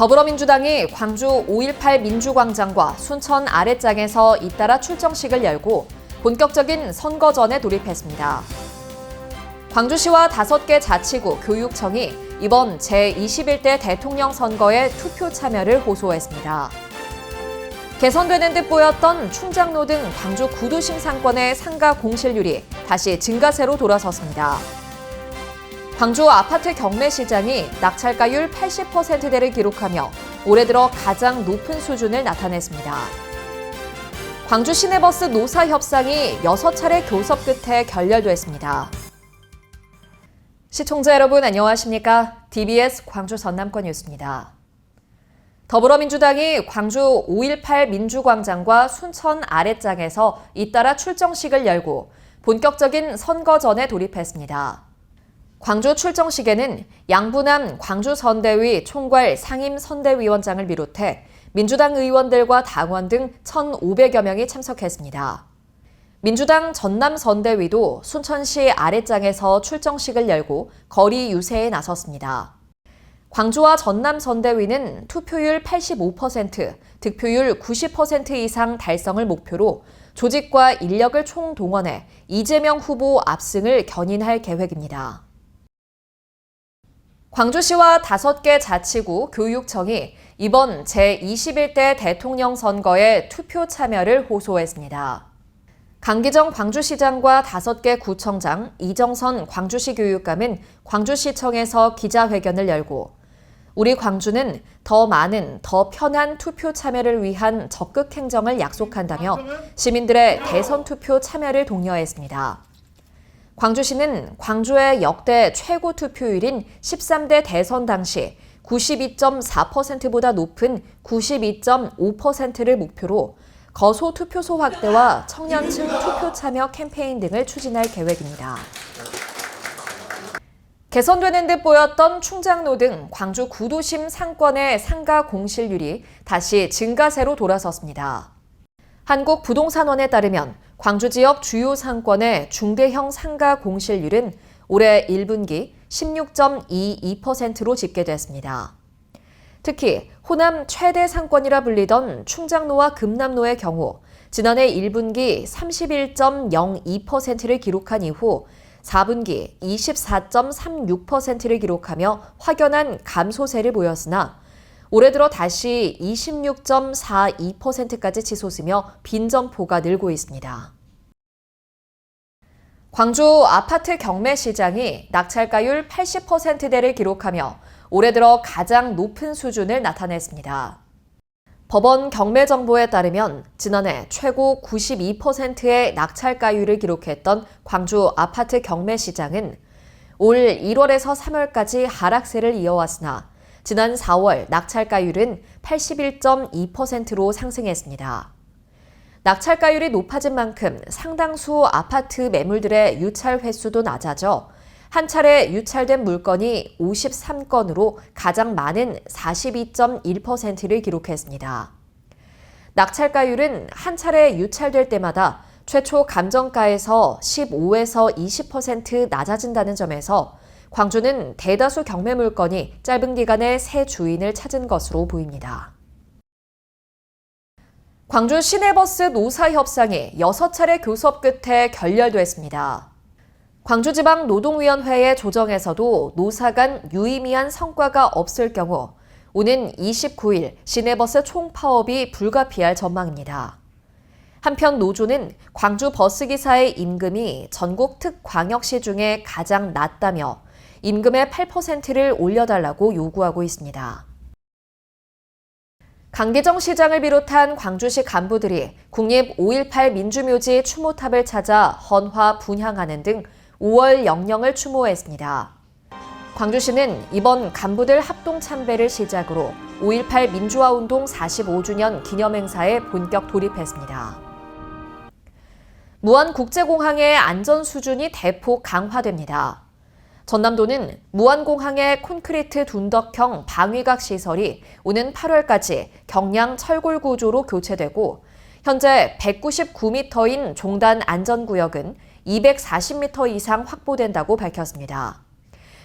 더불어민주당이 광주 5.18 민주광장과 순천 아랫장에서 잇따라 출정식을 열고 본격적인 선거전에 돌입했습니다. 광주시와 5개 자치구 교육청이 이번 제21대 대통령 선거에 투표 참여를 호소했습니다. 개선되는 듯 보였던 충장로 등 광주 구도심 상권의 상가 공실률이 다시 증가세로 돌아섰습니다. 광주 아파트 경매시장이 낙찰가율 80%대를 기록하며 올해 들어 가장 높은 수준을 나타냈습니다. 광주 시내버스 노사 협상이 6차례 교섭 끝에 결렬됐습니다. 시청자 여러분 안녕하십니까? DBS 광주 전남권 뉴스입니다. 더불어민주당이 광주 5.18 민주광장과 순천 아랫장에서 잇따라 출정식을 열고 본격적인 선거전에 돌입했습니다. 광주 출정식에는 양부남 광주선대위 총괄 상임선대위원장을 비롯해 민주당 의원들과 당원 등 1,500여 명이 참석했습니다. 민주당 전남선대위도 순천시 아랫장에서 출정식을 열고 거리 유세에 나섰습니다. 광주와 전남선대위는 투표율 85%, 득표율 90% 이상 달성을 목표로 조직과 인력을 총동원해 이재명 후보 압승을 견인할 계획입니다. 광주시와 5개 자치구 교육청이 이번 제21대 대통령 선거에 투표 참여를 호소했습니다. 강기정 광주시장과 5개 구청장, 이정선 광주시 교육감은 광주시청에서 기자회견을 열고 우리 광주는 더 많은, 더 편한 투표 참여를 위한 적극 행정을 약속한다며 시민들의 대선 투표 참여를 독려했습니다. 광주시는 광주의 역대 최고 투표율인 13대 대선 당시 92.4%보다 높은 92.5%를 목표로 거소 투표소 확대와 청년층 투표 참여 캠페인 등을 추진할 계획입니다. 개선되는 듯 보였던 충장로 등 광주 구도심 상권의 상가 공실률이 다시 증가세로 돌아섰습니다. 한국부동산원에 따르면 광주 지역 주요 상권의 중대형 상가 공실률은 올해 1분기 16.22%로 집계됐습니다. 특히 호남 최대 상권이라 불리던 충장로와 금남로의 경우 지난해 1분기 31.02%를 기록한 이후 4분기 24.36%를 기록하며 확연한 감소세를 보였으나 올해 들어 다시 26.42%까지 치솟으며 빈점포가 늘고 있습니다. 광주 아파트 경매시장이 낙찰가율 80%대를 기록하며 올해 들어 가장 높은 수준을 나타냈습니다. 법원 경매 정보에 따르면 지난해 최고 92%의 낙찰가율을 기록했던 광주 아파트 경매시장은 올 1월에서 3월까지 하락세를 이어왔으나 지난 4월 낙찰가율은 81.2%로 상승했습니다. 낙찰가율이 높아진 만큼 상당수 아파트 매물들의 유찰 횟수도 낮아져 한 차례 유찰된 물건이 53건으로 가장 많은 42.1%를 기록했습니다. 낙찰가율은 한 차례 유찰될 때마다 최초 감정가에서 15에서 20% 낮아진다는 점에서 광주는 대다수 경매 물건이 짧은 기간에 새 주인을 찾은 것으로 보입니다. 광주 시내버스 노사 협상이 6차례 교섭 끝에 결렬됐습니다. 광주지방노동위원회의 조정에서도 노사 간 유의미한 성과가 없을 경우 오는 29일 시내버스 총파업이 불가피할 전망입니다. 한편 노조는 광주 버스기사의 임금이 전국 특광역시 중에 가장 낮다며 임금의 8%를 올려달라고 요구하고 있습니다. 강기정 시장을 비롯한 광주시 간부들이 국립 5.18 민주묘지 추모탑을 찾아 헌화 분향하는 등 5월 영령을 추모했습니다. 광주시는 이번 간부들 합동 참배를 시작으로 5.18 민주화운동 45주년 기념행사에 본격 돌입했습니다. 무안국제공항의 안전 수준이 대폭 강화됩니다. 전남도는 무안공항의 콘크리트 둔덕형 방위각 시설이 오는 8월까지 경량 철골 구조로 교체되고 현재 199m인 종단 안전구역은 240m 이상 확보된다고 밝혔습니다.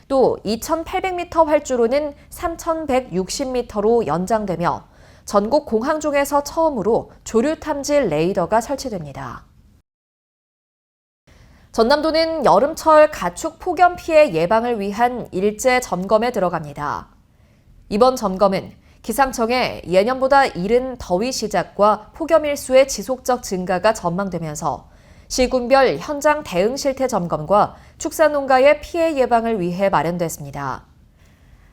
또 2,800m 활주로는 3,160m로 연장되며 전국 공항 중에서 처음으로 조류 탐지 레이더가 설치됩니다. 전남도는 여름철 가축 폭염 피해 예방을 위한 일제 점검에 들어갑니다. 이번 점검은 기상청의 예년보다 이른 더위 시작과 폭염 일수의 지속적 증가가 전망되면서 시군별 현장 대응 실태 점검과 축산농가의 피해 예방을 위해 마련됐습니다.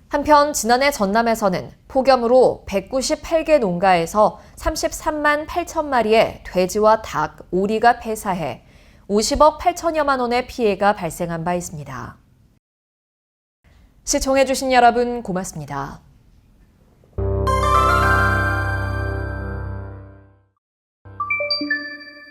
한편 지난해 전남에서는 폭염으로 198개 농가에서 33만 8천 마리의 돼지와 닭, 오리가 폐사해 50억 8천여만 원의 피해가 발생한 바 있습니다. 시청해주신 여러분 고맙습니다.